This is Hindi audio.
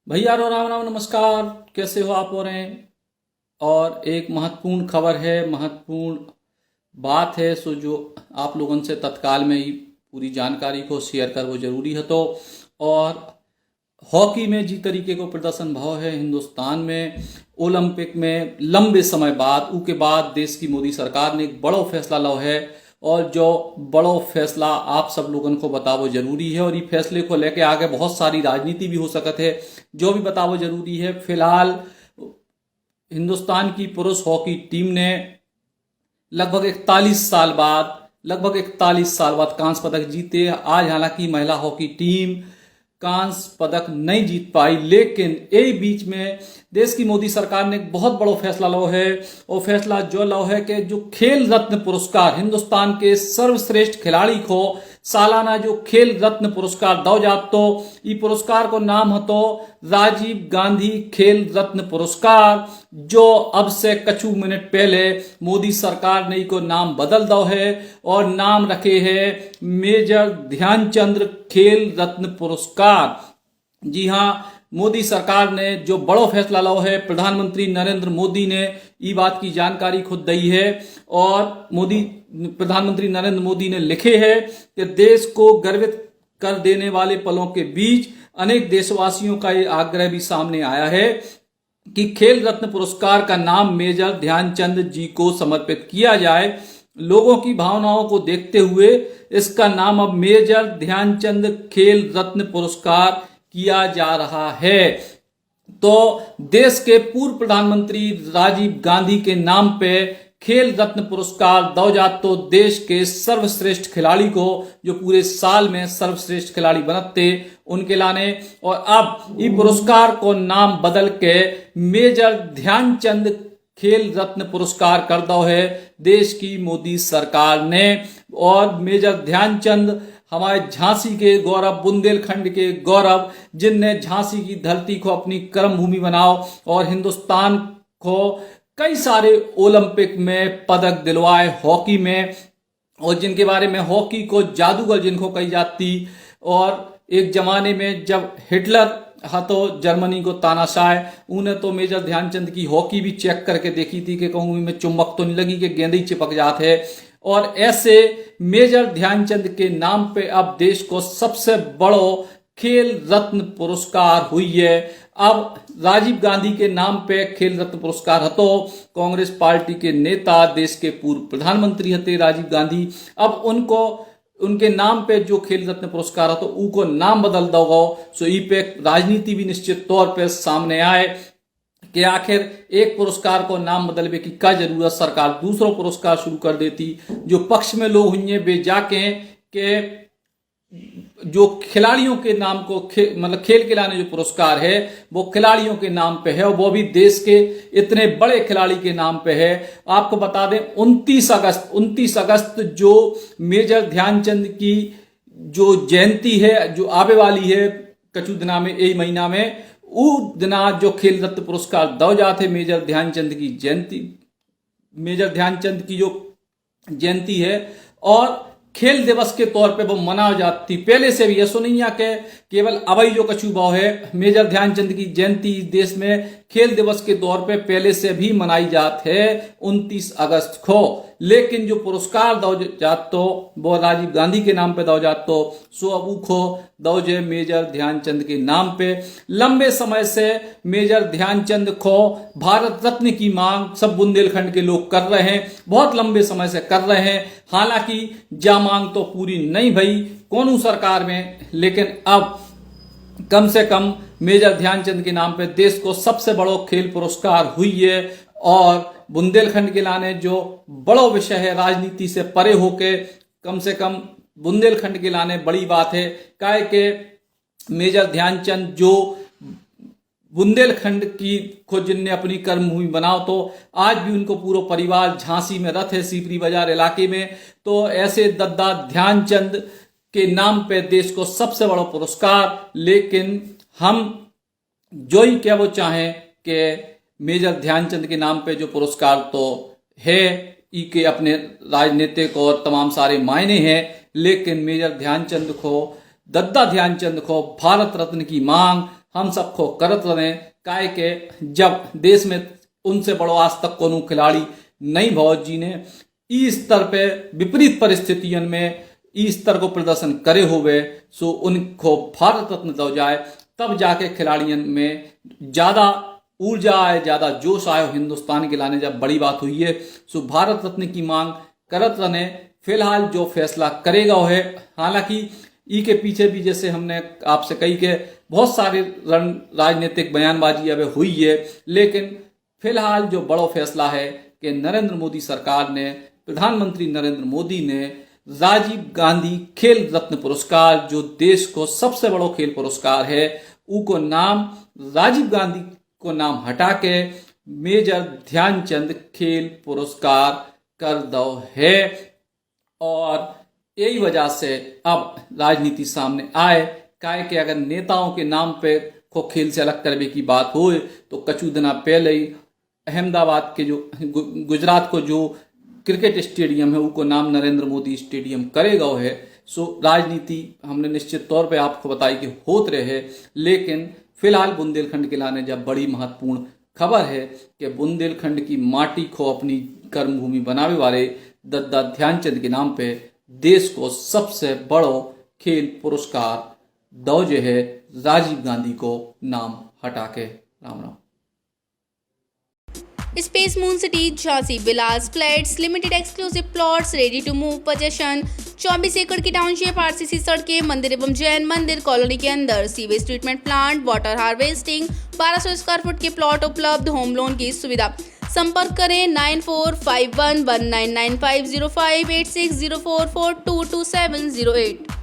भैया रो राम राम नमस्कार। कैसे हो आप हो रहे हैं। और एक महत्वपूर्ण खबर है, महत्वपूर्ण बात है सो जो आप लोगों से तत्काल में ही पूरी जानकारी को शेयर कर वो जरूरी है। तो और हॉकी में जिस तरीके को प्रदर्शन भाव है हिंदुस्तान में, ओलंपिक में लंबे समय बाद ऊ के बाद देश की मोदी सरकार ने एक बड़ो फैसला लो है। और जो बड़ो फैसला आप सब लोगों को बतावो जरूरी है, और ये फैसले को लेके आगे बहुत सारी राजनीति भी हो सकत है। जो भी बतावो जरूरी है। फिलहाल हिंदुस्तान की पुरुष हॉकी टीम ने लगभग 41 साल बाद कांस्य पदक जीते। आज हालांकि महिला हॉकी टीम कांस्य पदक नहीं जीत पाई, लेकिन यही बीच में देश की मोदी सरकार ने एक बहुत बड़ा फैसला लो है। और फैसला जो लो है कि जो खेल रत्न पुरस्कार हिंदुस्तान के सर्वश्रेष्ठ खिलाड़ी को सालाना जो खेल रत्न पुरस्कार दो जात, तो ये पुरस्कार को नाम है तो राजीव गांधी खेल रत्न पुरस्कार, जो अब से कछु मिनट पहले मोदी सरकार ने को नाम बदल दो है और नाम रखे है मेजर ध्यानचंद खेल रत्न पुरस्कार। जी हाँ, मोदी सरकार ने जो बड़ो फैसला लो है, प्रधानमंत्री नरेंद्र मोदी ने ये बात की जानकारी खुद दी है। और प्रधानमंत्री नरेंद्र मोदी ने लिखे है कि देश को गर्वित कर देने वाले पलों के बीच अनेक देशवासियों का ये आग्रह भी सामने आया है कि खेल रत्न पुरस्कार का नाम मेजर ध्यानचंद जी को समर्पित किया जाए। लोगों की भावनाओं को देखते हुए इसका नाम अब मेजर ध्यानचंद खेल रत्न पुरस्कार किया जा रहा है। तो देश के पूर्व प्रधानमंत्री राजीव गांधी के नाम पे खेल रत्न पुरस्कार दो जात, तो देश के सर्वश्रेष्ठ खिलाड़ी को जो पूरे साल में सर्वश्रेष्ठ खिलाड़ी बनते उनके लाने। और अब ये पुरस्कार को नाम बदल के मेजर ध्यानचंद खेल रत्न पुरस्कार कर दो है देश की मोदी सरकार ने। और मेजर ध्यानचंद हमारे झांसी के गौरव, बुंदेलखंड के गौरव, जिनने झांसी की धरती को अपनी कर्म भूमि बनाओ और हिंदुस्तान को कई सारे ओलंपिक में पदक दिलवाए हॉकी में, और जिनके बारे में हॉकी को जादूगर जिनको कही जाती। और एक जमाने में जब हिटलर तो जर्मनी को तानाशाह, उन्हें तो मेजर ध्यानचंद की हॉकी भी चेक करके देखी थी कि कहूँ में चुंबक तो नहीं लगी कि गेंद ही चिपक जाते है। और ऐसे मेजर ध्यानचंद के नाम पे अब देश को सबसे बड़ो खेल रत्न पुरस्कार हुई है। अब राजीव गांधी के नाम पे खेल रत्न पुरस्कार हतो, कांग्रेस पार्टी के नेता, देश के पूर्व प्रधानमंत्री हते राजीव गांधी, अब उनको उनके नाम पे जो खेल रत्न पुरस्कार है तो उनको नाम बदल दोगो। सो ई पे राजनीति भी निश्चित तौर पे सामने आए कि आखिर एक पुरस्कार को नाम बदलने की क्या जरूरत, सरकार दूसरा पुरस्कार शुरू कर देती। जो पक्ष में लोग हुए वे जाके के जो खिलाड़ियों के नाम को मतलब खेल खिलाने जो पुरस्कार है वो खिलाड़ियों के नाम पे है, और वो भी देश के इतने बड़े खिलाड़ी के नाम पे है। आपको बता दें 29 अगस्त जो मेजर ध्यानचंद की जो जयंती है जो आवे वाली है कछु दिना में, यही महीना में, वो दिना जो खेल रत्न पुरस्कार दो जाते मेजर ध्यानचंद की जयंती, मेजर ध्यानचंद की जो जयंती है और खेल दिवस के तौर पे वो मना जाती। पहले से भी ऐसा नहीं है कि केवल अवई जो कछु भाव है, मेजर ध्यानचंद की जयंती देश में खेल दिवस के तौर पे पहले से भी मनाई जाती है 29 अगस्त को। लेकिन जो पुरस्कार दो जात तो वो राजीव गांधी के नाम पे दो जात, तो सो अबू खो दो जे मेजर ध्यानचंद के नाम पे। लंबे समय से मेजर ध्यानचंद को भारत रत्न की मांग सब बुंदेलखंड के लोग कर रहे हैं, बहुत लंबे समय से कर रहे हैं। हालांकि जा मांग तो पूरी नहीं भई कौन सरकार में, लेकिन अब कम से कम मेजर ध्यानचंद के नाम पे देश को सबसे बड़ो खेल पुरस्कार हुई है। और बुंदेलखंड के लाने जो बड़ो विषय है राजनीति से परे होके, कम से कम बुंदेलखंड के लाने बड़ी बात है। काहे के मेजर ध्यानचंद जो बुंदेलखंड की को जिनने अपनी कर्मभूमि बनाओ, तो आज भी उनको पूरा परिवार झांसी में रथ है, सीपरी बाजार इलाके में। तो ऐसे दद्दा ध्यानचंद के नाम पे देश को सबसे बड़ा पुरस्कार, लेकिन हम जो ही क्या वो चाहें कि मेजर ध्यानचंद के नाम पे जो पुरस्कार तो है ई के अपने राजनीतिक और तमाम सारे मायने हैं, लेकिन मेजर ध्यानचंद को, दद्दा ध्यानचंद को भारत रत्न की मांग हम सबको करत रहे, काहे के जब देश में उनसे बड़ो आज तक कोनो खिलाड़ी नहीं भौज जी ने इस स्तर पे विपरीत परिस्थितियों में इस स्तर को प्रदर्शन करे हुए, सो उनको भारत रत्न दो जाए, तब जाके खिलाड़ियों में ज्यादा ऊर्जा आए, ज्यादा जोश आए हिंदुस्तान के लाने, जब बड़ी बात हुई है। सो भारत रत्न की मांग करत रहे। फिलहाल जो फैसला करेगा वो है, हालांकि ई के पीछे भी जैसे हमने आपसे कही के बहुत सारे राजनीतिक बयानबाजी अब हुई है, लेकिन फिलहाल जो बड़ा फैसला है कि नरेंद्र मोदी सरकार ने, प्रधानमंत्री नरेंद्र मोदी ने राजीव गांधी खेल रत्न पुरस्कार, जो देश को सबसे बड़ा खेल पुरस्कार है, उको नाम राजीव गांधी को नाम हटा के मेजर ध्यानचंद खेल पुरस्कार कर दो है। और यही वजह से अब राजनीति सामने आए, काहे कि अगर नेताओं के नाम पे को खेल से अलग करने की बात हो तो कछु दिना पहले ही अहमदाबाद के जो गुजरात को जो क्रिकेट स्टेडियम है उनको नाम नरेंद्र मोदी स्टेडियम करेगा वो है। सो राजनीति हमने निश्चित तौर पे आपको बताई कि होत रहे, लेकिन फिलहाल बुंदेलखंड के लाने जब बड़ी महत्वपूर्ण खबर है कि बुंदेलखंड की माटी को अपनी कर्मभूमि बनावे वाले दादा ध्यानचंद के नाम पे देश को सबसे बड़ो खेल पुरस्कार दो जो है राजीव गांधी को नाम हटा के। Ram Ram. Space Moon City Jhansi Vilas flats limited exclusive plots ready to move possession 24 एकड़ की टाउनशिप, आरसीसी सड़कें, मंदिर एवं जैन मंदिर कॉलोनी के अंदर, sewage treatment plant, water harvesting, 1200 square foot के प्लॉट उपलब्ध, होम लोन की सुविधा। संपर्क करें 9451199505 8604422708।